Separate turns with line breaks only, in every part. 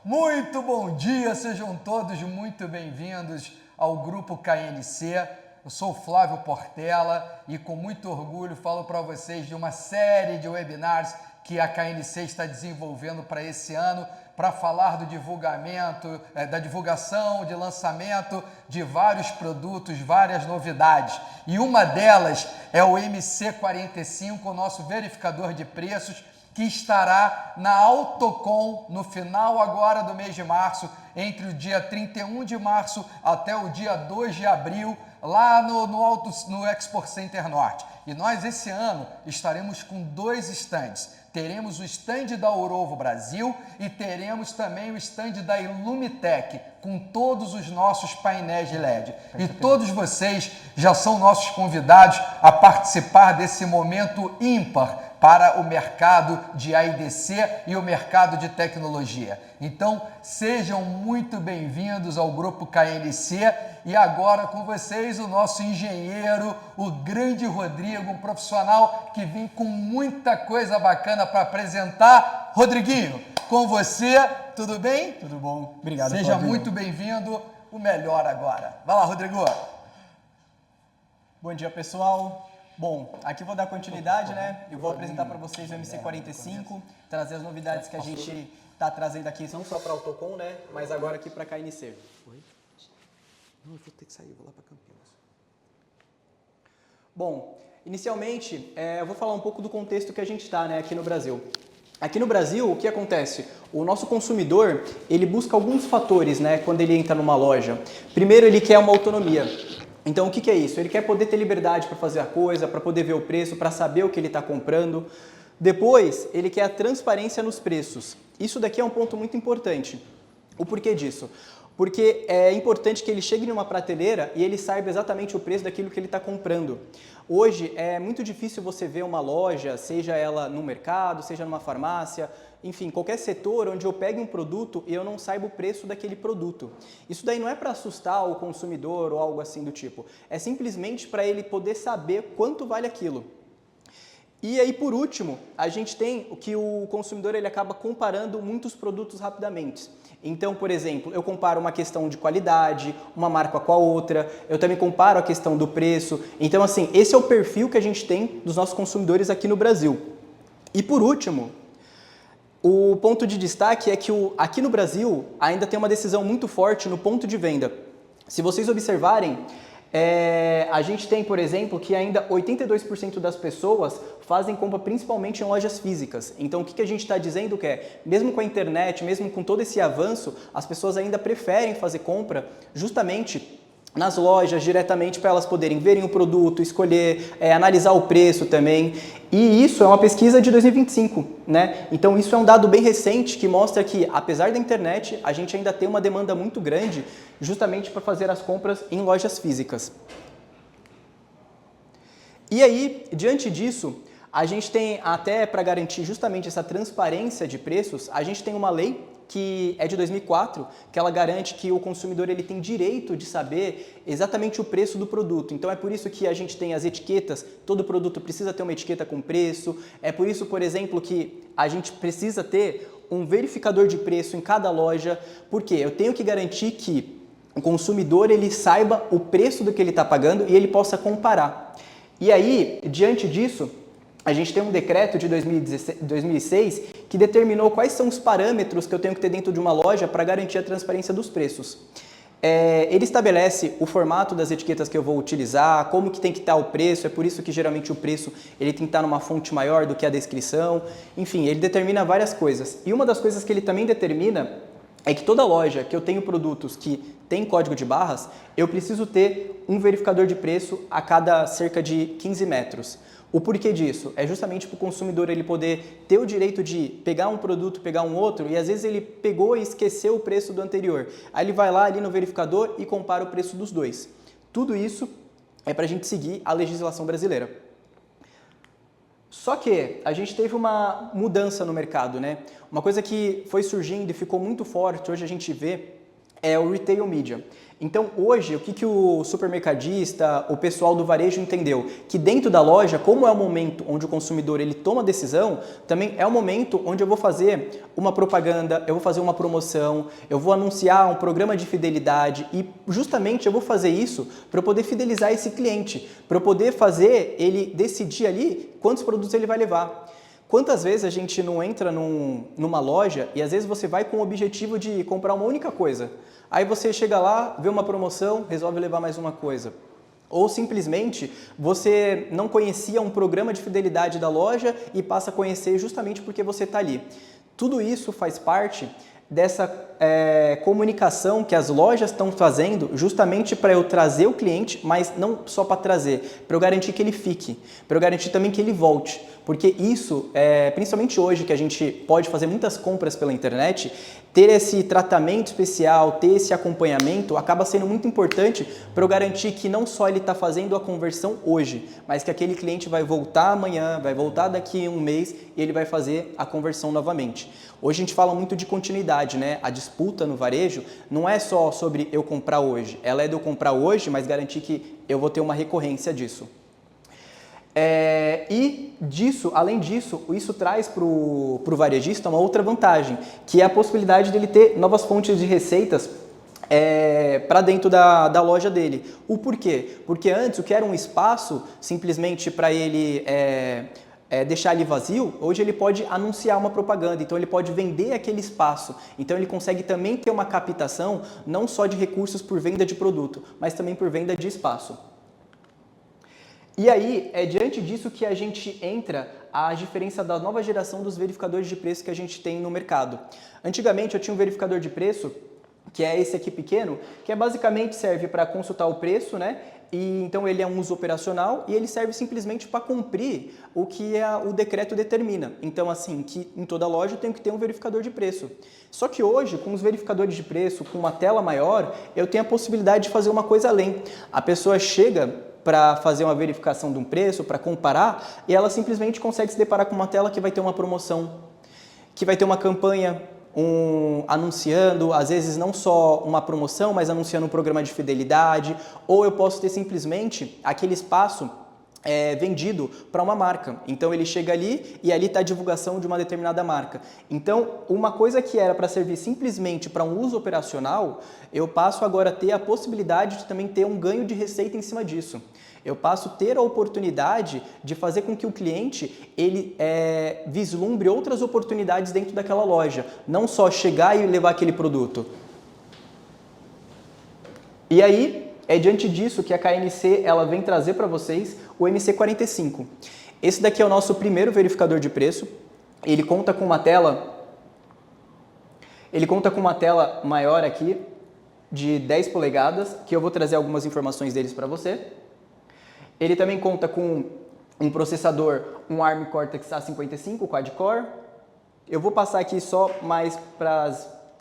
Muito bom dia, sejam todos muito bem-vindos ao Grupo KNC. Eu sou o Flávio Portela e com muito orgulho falo para vocês de uma série de webinars que a KNC está desenvolvendo para esse ano, para falar do divulgamento, da divulgação, de lançamento de vários produtos, várias novidades. E uma delas é o MC45, o nosso verificador de preços, que estará na Autocom no final agora do mês de março, entre o dia 31 de março até o dia 2 de abril, lá no Expo Center Norte. E nós esse ano estaremos com 2 stands. Teremos o stand da Orovo Brasil e teremos também o stand da Ilumitec, com todos os nossos painéis de LED. E todos vocês já são nossos convidados a participar desse momento ímpar para o mercado de AIDC e o mercado de tecnologia. Então, sejam muito bem-vindos ao Grupo KNC e agora com vocês o nosso engenheiro, o grande Rodrigo, um profissional que vem com muita coisa bacana para apresentar. Rodriguinho, com você, tudo bem?
Tudo bom, obrigado.
Seja muito bem-vindo, o melhor agora. Vai lá, Rodrigo.
Bom dia, pessoal. Bom, aqui vou dar continuidade, né? Eu vou apresentar para vocês o MC45, trazer as novidades que a gente está trazendo aqui, não só para a Autocom, né? Mas agora aqui para a KNC.
Oi? Não, eu vou ter que sair, vou lá para Campinas.
Bom, inicialmente, eu vou falar um pouco do contexto que a gente está, né, aqui no Brasil. Aqui no Brasil, o que acontece? O nosso consumidor, ele busca alguns fatores, né, quando ele entra numa loja. Primeiro, ele quer uma autonomia. Então, o que é isso? Ele quer poder ter liberdade para fazer a coisa, para poder ver o preço, para saber o que ele está comprando. Depois, ele quer a transparência nos preços. Isso daqui é um ponto muito importante. O porquê disso? Porque é importante que ele chegue numa prateleira e ele saiba exatamente o preço daquilo que ele está comprando. Hoje é muito difícil você ver uma loja, seja ela no mercado, seja numa farmácia, enfim, qualquer setor onde eu pegue um produto e eu não saiba o preço daquele produto. Isso daí não é para assustar o consumidor ou algo assim do tipo. É simplesmente para ele poder saber quanto vale aquilo. E aí, por último, a gente tem o que o consumidor ele acaba comparando muitos produtos rapidamente. Então, por exemplo, eu comparo uma questão de qualidade, uma marca com a outra, eu também comparo a questão do preço. Então, assim, esse é o perfil que a gente tem dos nossos consumidores aqui no Brasil. E por último, o ponto de destaque é que aqui no Brasil ainda tem uma decisão muito forte no ponto de venda. Se vocês observarem, a gente tem, por exemplo, que ainda 82% das pessoas fazem compra principalmente em lojas físicas. Então, o que a gente está dizendo que é, mesmo com a internet, mesmo com todo esse avanço, as pessoas ainda preferem fazer compra justamente nas lojas, diretamente, para elas poderem verem o produto, escolher, analisar o preço também. E isso é uma pesquisa de 2025, né? Então isso é um dado bem recente que mostra que, apesar da internet, a gente ainda tem uma demanda muito grande justamente para fazer as compras em lojas físicas. E aí, diante disso, a gente tem, até para garantir justamente essa transparência de preços, a gente tem uma lei que é de 2004, que ela garante que o consumidor ele tem direito de saber exatamente o preço do produto. Então é por isso que a gente tem as etiquetas, todo produto precisa ter uma etiqueta com preço, é por isso, por exemplo, que a gente precisa ter um verificador de preço em cada loja, porque eu tenho que garantir que o consumidor ele saiba o preço do que ele está pagando e ele possa comparar. E aí, diante disso, a gente tem um decreto de 2006 que determinou quais são os parâmetros que eu tenho que ter dentro de uma loja para garantir a transparência dos preços. Ele estabelece o formato das etiquetas que eu vou utilizar, como que tem que estar o preço, é por isso que geralmente o preço ele tem que estar numa fonte maior do que a descrição. Enfim, ele determina várias coisas. E uma das coisas que ele também determina é que toda loja que eu tenho produtos que tem código de barras, eu preciso ter um verificador de preço a cada cerca de 15 metros. O porquê disso? É justamente para o consumidor ele poder ter o direito de pegar um produto, pegar um outro, e às vezes ele pegou e esqueceu o preço do anterior. Aí ele vai lá ali no verificador e compara o preço dos dois. Tudo isso é para a gente seguir a legislação brasileira. Só que a gente teve uma mudança no mercado, né? Uma coisa que foi surgindo e ficou muito forte, hoje a gente vê, é o Retail Media. Então hoje, o que o supermercadista, o pessoal do varejo entendeu? Que dentro da loja, como é o momento onde o consumidor ele toma a decisão, também é o momento onde eu vou fazer uma propaganda, eu vou fazer uma promoção, eu vou anunciar um programa de fidelidade e justamente eu vou fazer isso para eu poder fidelizar esse cliente, para eu poder fazer ele decidir ali quantos produtos ele vai levar. Quantas vezes a gente não entra numa loja e às vezes você vai com o objetivo de comprar uma única coisa. Aí você chega lá, vê uma promoção, resolve levar mais uma coisa. Ou simplesmente você não conhecia um programa de fidelidade da loja e passa a conhecer justamente porque você está ali. Tudo isso faz parte dessa comunicação que as lojas estão fazendo justamente para eu trazer o cliente, mas não só para trazer, para eu garantir que ele fique, para eu garantir também que ele volte. Porque isso, principalmente hoje que a gente pode fazer muitas compras pela internet, ter esse tratamento especial, ter esse acompanhamento, acaba sendo muito importante para eu garantir que não só ele está fazendo a conversão hoje, mas que aquele cliente vai voltar amanhã, vai voltar daqui a um mês e ele vai fazer a conversão novamente. Hoje a gente fala muito de continuidade, né? A disputa no varejo não é só sobre eu comprar hoje, ela é de eu comprar hoje, mas garantir que eu vou ter uma recorrência disso. E disso, além disso, isso traz para o varejista uma outra vantagem, que é a possibilidade dele ter novas fontes de receitas para dentro da loja dele. O porquê? Porque antes o que era um espaço simplesmente para ele deixar ali vazio, hoje ele pode anunciar uma propaganda, então ele pode vender aquele espaço. Então ele consegue também ter uma captação não só de recursos por venda de produto, mas também por venda de espaço. E aí, é diante disso que a gente entra a diferença da nova geração dos verificadores de preço que a gente tem no mercado. Antigamente eu tinha um verificador de preço, que é esse aqui pequeno, que basicamente serve para consultar o preço, né? E então ele é um uso operacional e ele serve simplesmente para cumprir o que o decreto determina. Então assim, que em toda loja tem que ter um verificador de preço. Só que hoje, com os verificadores de preço, com uma tela maior, eu tenho a possibilidade de fazer uma coisa além. A pessoa chega para fazer uma verificação de um preço, para comparar, e ela simplesmente consegue se deparar com uma tela que vai ter uma promoção, que vai ter uma campanha, anunciando, às vezes não só uma promoção, mas anunciando um programa de fidelidade, ou eu posso ter simplesmente aquele espaço vendido para uma marca. Então ele chega ali e ali está a divulgação de uma determinada marca. Então uma coisa que era para servir simplesmente para um uso operacional, eu passo agora a ter a possibilidade de também ter um ganho de receita em cima disso. Eu passo a ter a oportunidade de fazer com que o cliente ele vislumbre outras oportunidades dentro daquela loja, não só chegar e levar aquele produto. E aí, é diante disso que a KNC ela vem trazer para vocês o MC45. Esse daqui é o nosso primeiro verificador de preço. Ele conta com uma tela maior aqui de 10 polegadas, que eu vou trazer algumas informações deles para você. Ele também conta com um processador, um ARM Cortex A55 quad-core. Eu vou passar aqui só mais para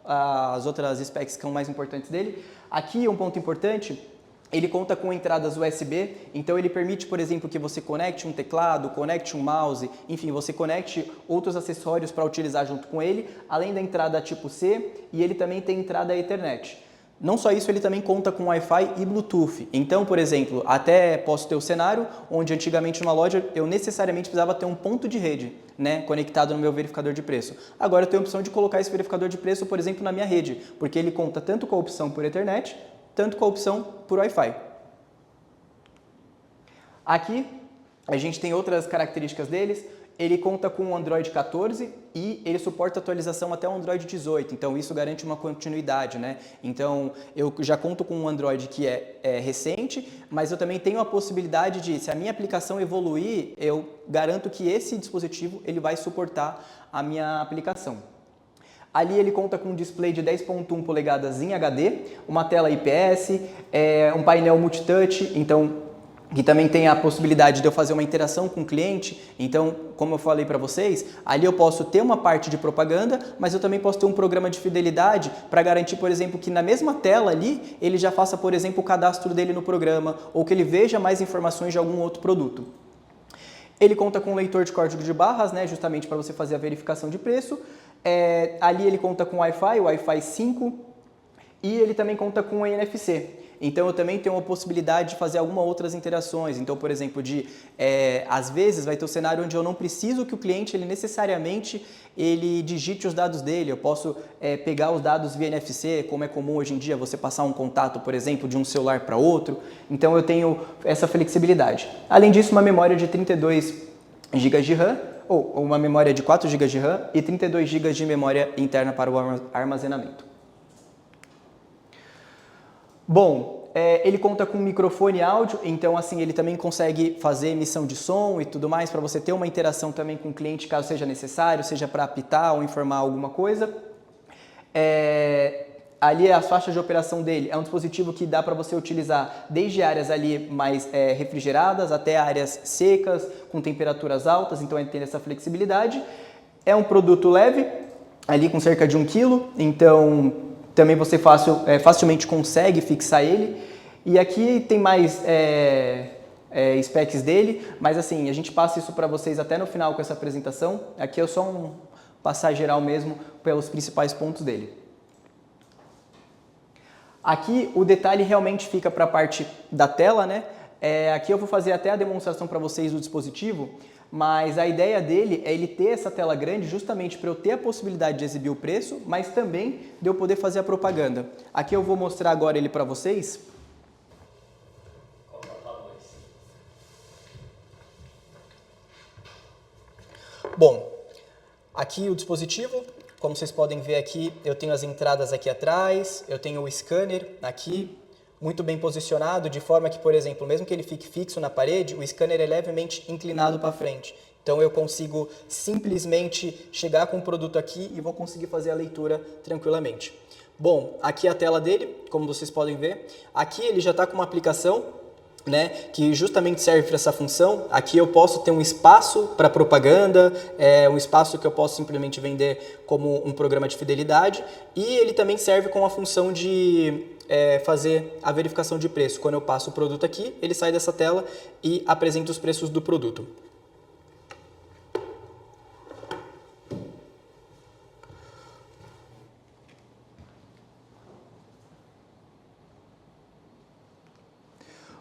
as outras specs que são mais importantes dele. Aqui um ponto importante, ele conta com entradas USB, então ele permite, por exemplo, que você conecte um teclado, conecte um mouse, enfim, você conecte outros acessórios para utilizar junto com ele, além da entrada tipo C, e ele também tem entrada Ethernet. Não só isso, ele também conta com Wi-Fi e Bluetooth. Então, por exemplo, até posso ter o cenário onde antigamente numa loja eu necessariamente precisava ter um ponto de rede, né, conectado no meu verificador de preço. Agora eu tenho a opção de colocar esse verificador de preço, por exemplo, na minha rede, porque ele conta tanto com a opção por Ethernet, tanto com a opção por Wi-Fi. Aqui a gente tem outras características deles. Ele conta com o Android 14 e ele suporta atualização até o Android 18, então isso garante uma continuidade, né? Então eu já conto com um Android que é recente, mas eu também tenho a possibilidade de, se a minha aplicação evoluir, eu garanto que esse dispositivo ele vai suportar a minha aplicação. Ali ele conta com um display de 10.1 polegadas em HD, uma tela IPS, um painel multitouch, então que também tem a possibilidade de eu fazer uma interação com o cliente. Então, como eu falei para vocês, ali eu posso ter uma parte de propaganda, mas eu também posso ter um programa de fidelidade para garantir, por exemplo, que na mesma tela ali, ele já faça, por exemplo, o cadastro dele no programa ou que ele veja mais informações de algum outro produto. Ele conta com um leitor de código de barras, né, justamente para você fazer a verificação de preço. Ali ele conta com Wi-Fi, Wi-Fi 5, E ele também conta com NFC. Então eu também tenho a possibilidade de fazer algumas outras interações. Então, por exemplo, às vezes vai ter um cenário onde eu não preciso que o cliente ele necessariamente ele digite os dados dele. Eu posso pegar os dados via NFC, como é comum hoje em dia você passar um contato, por exemplo, de um celular para outro. Então eu tenho essa flexibilidade. Além disso, uma memória de 32 GB de RAM, ou uma memória de 4 GB de RAM e 32 GB de memória interna para o armazenamento. Bom, ele conta com microfone áudio, então assim ele também consegue fazer emissão de som e tudo mais para você ter uma interação também com o cliente caso seja necessário, seja para apitar ou informar alguma coisa. Ali a faixa de operação dele é um dispositivo que dá para você utilizar desde áreas ali mais refrigeradas até áreas secas, com temperaturas altas, então ele tem essa flexibilidade. É um produto leve, ali com cerca de 1 kg, então também você facilmente consegue fixar ele. E aqui tem mais specs dele, mas assim, a gente passa isso para vocês até no final com essa apresentação. Aqui é só um passar geral mesmo pelos principais pontos dele. Aqui o detalhe realmente fica para a parte da tela, né? Aqui eu vou fazer até a demonstração para vocês do dispositivo, mas a ideia dele é ele ter essa tela grande justamente para eu ter a possibilidade de exibir o preço, mas também de eu poder fazer a propaganda. Aqui eu vou mostrar agora ele para vocês. Bom, aqui o dispositivo, como vocês podem ver aqui, eu tenho as entradas aqui atrás, eu tenho o scanner aqui, muito bem posicionado, de forma que, por exemplo, mesmo que ele fique fixo na parede, o scanner é levemente inclinado para frente. Então eu consigo simplesmente chegar com o produto aqui e vou conseguir fazer a leitura tranquilamente. Bom, aqui é a tela dele, como vocês podem ver. Aqui ele já está com uma aplicação, né, que justamente serve para essa função. Aqui eu posso ter um espaço para propaganda, um espaço que eu posso simplesmente vender como um programa de fidelidade, e ele também serve com a função de fazer a verificação de preço. Quando eu passo o produto aqui, ele sai dessa tela e apresenta os preços do produto.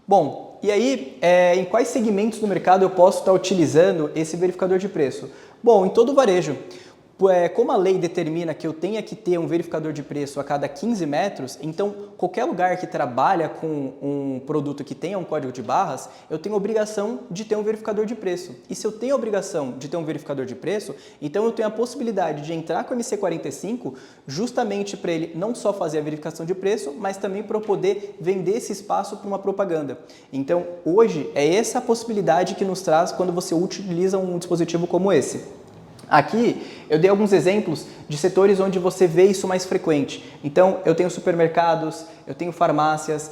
Bom, e aí, em quais segmentos do mercado eu posso estar utilizando esse verificador de preço? Bom, em todo o varejo. Como a lei determina que eu tenha que ter um verificador de preço a cada 15 metros, então qualquer lugar que trabalha com um produto que tenha um código de barras, eu tenho obrigação de ter um verificador de preço. E se eu tenho a obrigação de ter um verificador de preço, então eu tenho a possibilidade de entrar com o MC45 justamente para ele não só fazer a verificação de preço, mas também para eu poder vender esse espaço para uma propaganda. Então hoje é essa a possibilidade que nos traz quando você utiliza um dispositivo como esse. Aqui eu dei alguns exemplos de setores onde você vê isso mais frequente. Então eu tenho supermercados, eu tenho farmácias,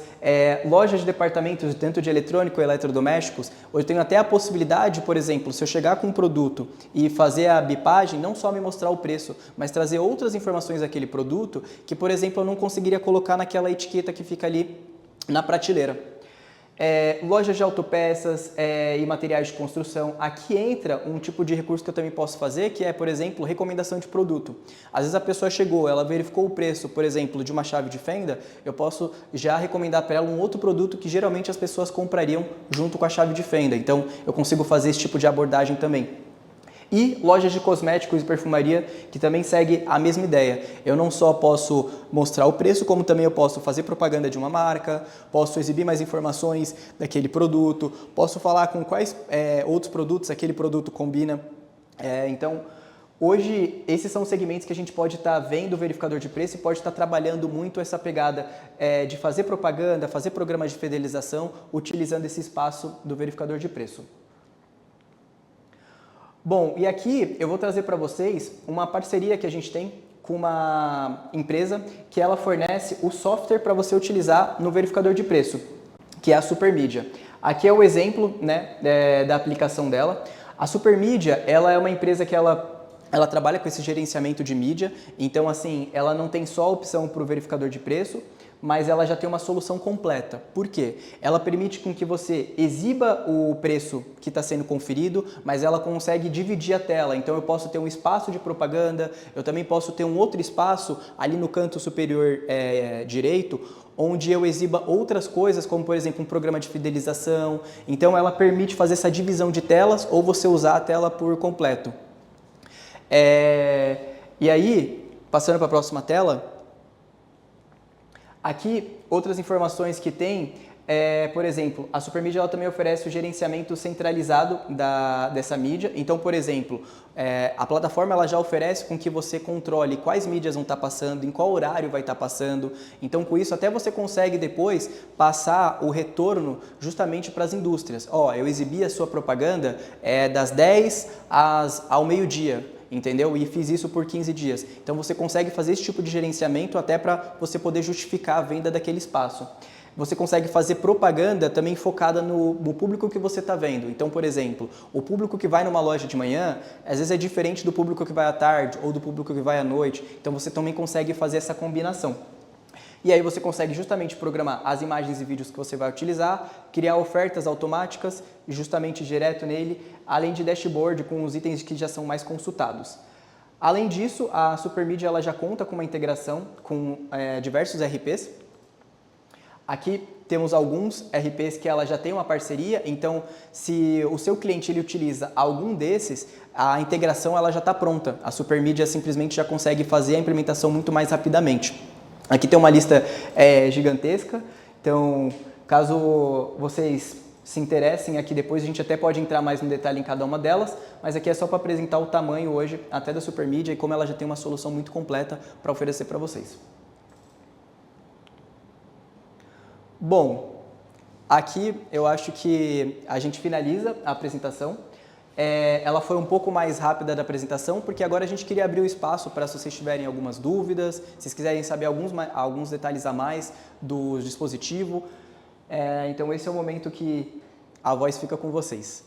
lojas de departamentos tanto de eletrônico e eletrodomésticos. Eu tenho até a possibilidade, por exemplo, se eu chegar com um produto e fazer a bipagem, não só me mostrar o preço, mas trazer outras informações daquele produto que, por exemplo, eu não conseguiria colocar naquela etiqueta que fica ali na prateleira. Lojas de autopeças e materiais de construção. Aqui entra um tipo de recurso que eu também posso fazer, que é, por exemplo, recomendação de produto. Às vezes a pessoa chegou, ela verificou o preço, por exemplo, de uma chave de fenda, eu posso já recomendar para ela um outro produto que geralmente as pessoas comprariam junto com a chave de fenda. Então, eu consigo fazer esse tipo de abordagem também. E lojas de cosméticos e perfumaria, que também segue a mesma ideia. Eu não só posso mostrar o preço, como também eu posso fazer propaganda de uma marca, posso exibir mais informações daquele produto, posso falar com quais outros produtos aquele produto combina. Então, hoje, esses são os segmentos que a gente pode estar vendo o verificador de preço e pode estar trabalhando muito essa pegada de fazer propaganda, fazer programas de fidelização, utilizando esse espaço do verificador de preço. Bom, e aqui eu vou trazer para vocês uma parceria que a gente tem com uma empresa que ela fornece o software para você utilizar no verificador de preço, que é a Supermedia. Aqui é o exemplo, né, da aplicação dela. A Supermedia, ela é uma empresa que ela trabalha com esse gerenciamento de mídia, então assim, ela não tem só a opção para o verificador de preço, mas ela já tem uma solução completa. Por quê? Ela permite com que você exiba o preço que está sendo conferido, mas ela consegue dividir a tela. Então eu posso ter um espaço de propaganda, eu também posso ter um outro espaço ali no canto superior direito, onde eu exiba outras coisas, como por exemplo um programa de fidelização. Então ela permite fazer essa divisão de telas ou você usar a tela por completo. E aí, passando para a próxima tela, aqui outras informações que tem, por exemplo, a Supermídia ela também oferece o gerenciamento centralizado dessa mídia. Então, por exemplo, a plataforma ela já oferece com que você controle quais mídias vão estar passando, em qual horário vai estar passando. Então, com isso, até você consegue depois passar o retorno justamente para as indústrias. Eu exibi a sua propaganda das 10 ao meio-dia. Entendeu? E fiz isso por 15 dias. Então você consegue fazer esse tipo de gerenciamento até para você poder justificar a venda daquele espaço. Você consegue fazer propaganda também focada no público que você está vendo. Então, por exemplo, o público que vai numa loja de manhã, às vezes é diferente do público que vai à tarde ou do público que vai à noite. Então você também consegue fazer essa combinação. E aí você consegue justamente programar as imagens e vídeos que você vai utilizar, criar ofertas automáticas justamente direto nele, além de dashboard com os itens que já são mais consultados. Além disso, a Supermídia ela já conta com uma integração com diversos RPs. Aqui temos alguns RPs que ela já tem uma parceria, então se o seu cliente ele utiliza algum desses, a integração ela já está pronta. A Supermídia simplesmente já consegue fazer a implementação muito mais rapidamente. Aqui tem uma lista gigantesca, então caso vocês se interessem aqui depois, a gente até pode entrar mais no detalhe em cada uma delas, mas aqui é só para apresentar o tamanho hoje até da Supermídia e como ela já tem uma solução muito completa para oferecer para vocês. Bom, aqui eu acho que a gente finaliza a apresentação. Ela foi um pouco mais rápida da apresentação, porque agora a gente queria abrir o espaço para se vocês tiverem algumas dúvidas, se vocês quiserem saber alguns detalhes a mais do dispositivo. Então esse é o momento que a voz fica com vocês.